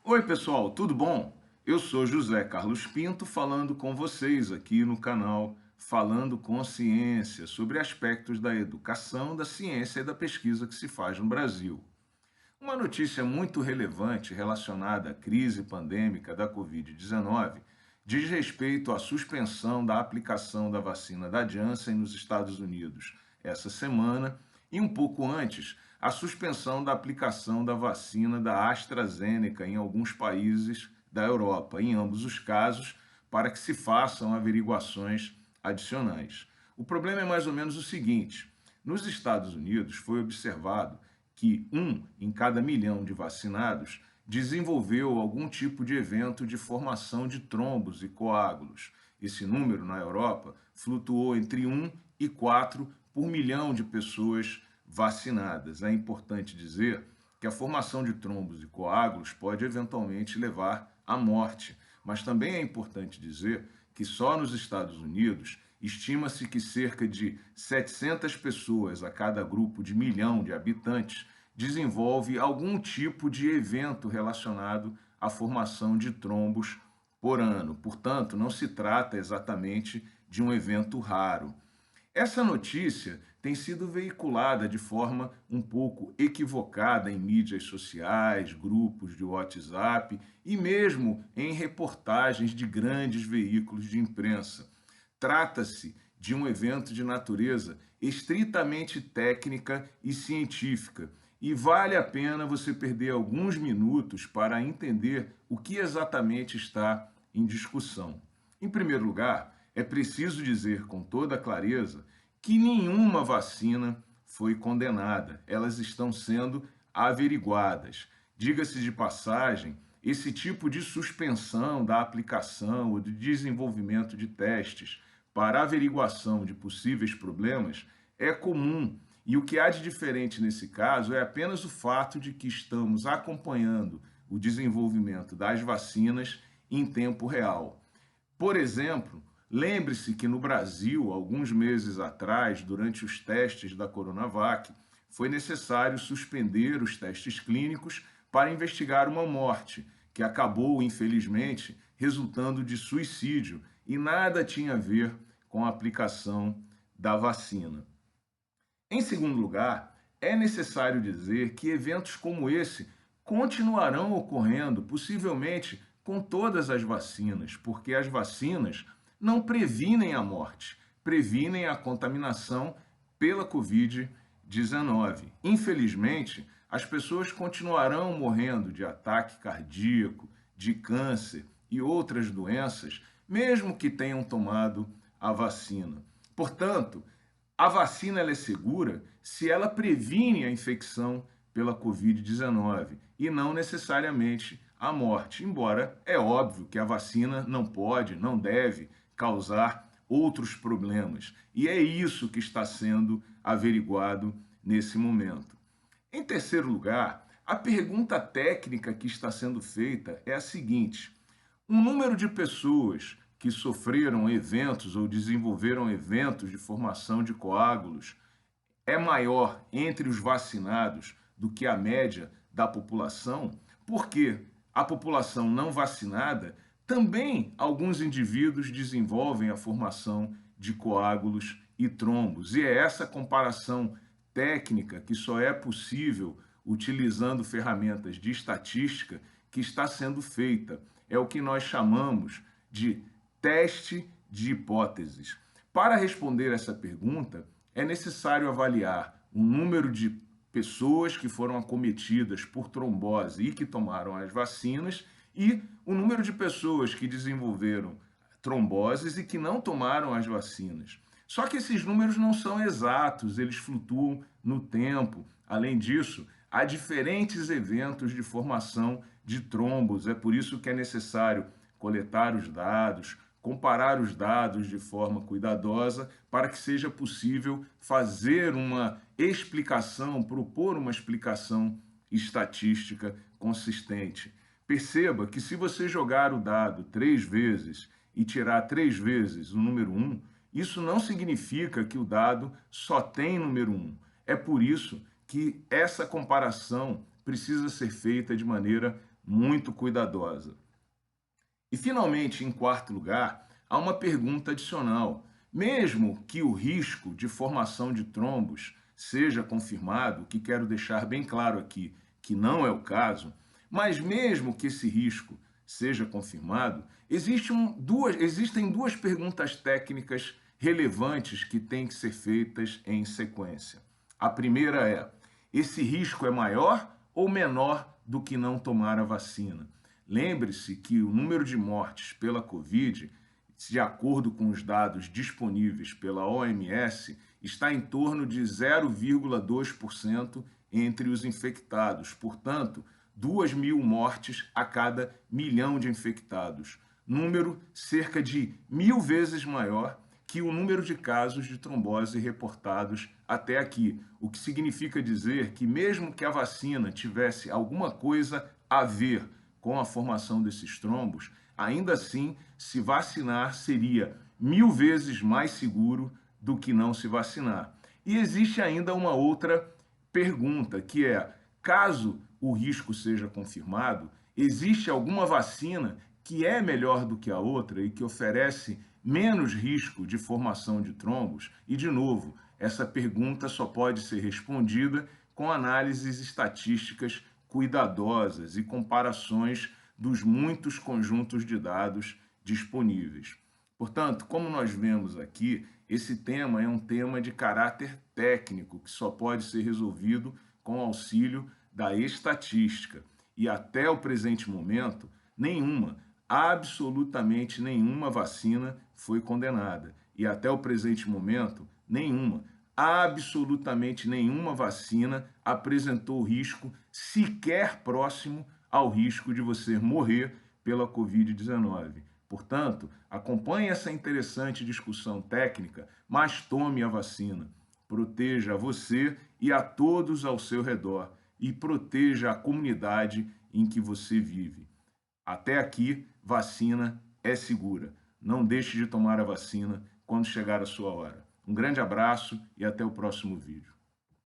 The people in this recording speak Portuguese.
Oi, pessoal, tudo bom? Eu sou José Carlos Pinto falando com vocês aqui no canal Falando com Ciência sobre aspectos da educação, da ciência e da pesquisa que se faz no Brasil. Uma notícia muito relevante relacionada à crise pandêmica da Covid-19 diz respeito à suspensão da aplicação da vacina da Janssen nos Estados Unidos essa semana e, um pouco antes, a suspensão da aplicação da vacina da AstraZeneca em alguns países da Europa, em ambos os casos, para que se façam averiguações adicionais. O problema é mais ou menos o seguinte: nos Estados Unidos foi observado que 1 em cada 1 milhão de vacinados desenvolveu algum tipo de evento de formação de trombos e coágulos. Esse número na Europa flutuou entre 1 e 4 por 1 milhão de pessoas vacinadas. É importante dizer que a formação de trombos e coágulos pode eventualmente levar à morte, mas também é importante dizer que só nos Estados Unidos estima-se que cerca de 700 pessoas a cada grupo de 1 milhão de habitantes desenvolve algum tipo de evento relacionado à formação de trombos por ano. Portanto, não se trata exatamente de um evento raro. Essa notícia tem sido veiculada de forma um pouco equivocada em mídias sociais, grupos de WhatsApp e mesmo em reportagens de grandes veículos de imprensa. Trata-se de um evento de natureza estritamente técnica e científica, e vale a pena você perder alguns minutos para entender o que exatamente está em discussão. Em primeiro lugar, é preciso dizer com toda clareza que nenhuma vacina foi condenada. Elas estão sendo averiguadas. Diga-se de passagem, esse tipo de suspensão da aplicação ou de desenvolvimento de testes para averiguação de possíveis problemas é comum. E o que há de diferente nesse caso é apenas o fato de que estamos acompanhando o desenvolvimento das vacinas em tempo real. Por exemplo, lembre-se que no Brasil, alguns meses atrás, durante os testes da Coronavac, foi necessário suspender os testes clínicos para investigar uma morte, que acabou, infelizmente, resultando de suicídio e nada tinha a ver com a aplicação da vacina. Em segundo lugar, é necessário dizer que eventos como esse continuarão ocorrendo, possivelmente com todas as vacinas, porque as vacinas não previnem a morte, previnem a contaminação pela Covid-19. Infelizmente, as pessoas continuarão morrendo de ataque cardíaco, de câncer e outras doenças, mesmo que tenham tomado a vacina. Portanto, a vacina é segura se ela previne a infecção pela Covid-19 e não necessariamente a morte, embora é óbvio que a vacina não pode, não deve causar outros problemas. E é isso que está sendo averiguado nesse momento. Em terceiro lugar, a pergunta técnica que está sendo feita é a seguinte: um número de pessoas que sofreram eventos ou desenvolveram eventos de formação de coágulos é maior entre os vacinados do que a média da população, porque a população não vacinada também alguns indivíduos desenvolvem a formação de coágulos e trombos. E é essa comparação técnica que só é possível utilizando ferramentas de estatística que está sendo feita. É o que nós chamamos de teste de hipóteses. Para responder essa pergunta, é necessário avaliar o número de pessoas que foram acometidas por trombose e que tomaram as vacinas e o número de pessoas que desenvolveram tromboses e que não tomaram as vacinas. Só que esses números não são exatos, eles flutuam no tempo. Além disso, há diferentes eventos de formação de trombos. É por isso que é necessário coletar os dados, comparar os dados de forma cuidadosa para que seja possível fazer uma explicação, propor uma explicação estatística consistente. Perceba que se você jogar o dado 3 vezes e tirar 3 vezes o número 1, isso não significa que o dado só tem número 1. É por isso que essa comparação precisa ser feita de maneira muito cuidadosa. E, finalmente, em quarto lugar, há uma pergunta adicional. Mesmo que o risco de formação de trombos seja confirmado, que quero deixar bem claro aqui que não é o caso, mas mesmo que esse risco seja confirmado, existem duas perguntas técnicas relevantes que têm que ser feitas em sequência. A primeira é: esse risco é maior ou menor do que não tomar a vacina? Lembre-se que o número de mortes pela Covid, de acordo com os dados disponíveis pela OMS, está em torno de 0,2% entre os infectados. Portanto, 2.000 mortes a cada milhão de infectados. Número cerca de 1.000 vezes maior que o número de casos de trombose reportados até aqui, o que significa dizer que mesmo que a vacina tivesse alguma coisa a ver com a formação desses trombos, ainda assim, se vacinar seria 1.000 vezes mais seguro do que não se vacinar. E existe ainda uma outra pergunta, que é: caso o risco seja confirmado, existe alguma vacina que é melhor do que a outra e que oferece menos risco de formação de trombos? E, de novo, essa pergunta só pode ser respondida com análises estatísticas cuidadosas e comparações dos muitos conjuntos de dados disponíveis. Portanto, como nós vemos aqui, esse tema é um tema de caráter técnico que só pode ser resolvido com auxílio da estatística. E até o presente momento, absolutamente nenhuma vacina foi condenada. E até o presente momento, absolutamente nenhuma vacina apresentou risco sequer próximo ao risco de você morrer pela Covid-19. Portanto, acompanhe essa interessante discussão técnica, mas tome a vacina. Proteja você e a todos ao seu redor e proteja a comunidade em que você vive. Até aqui, vacina é segura. Não deixe de tomar a vacina quando chegar a sua hora. Um grande abraço e até o próximo vídeo.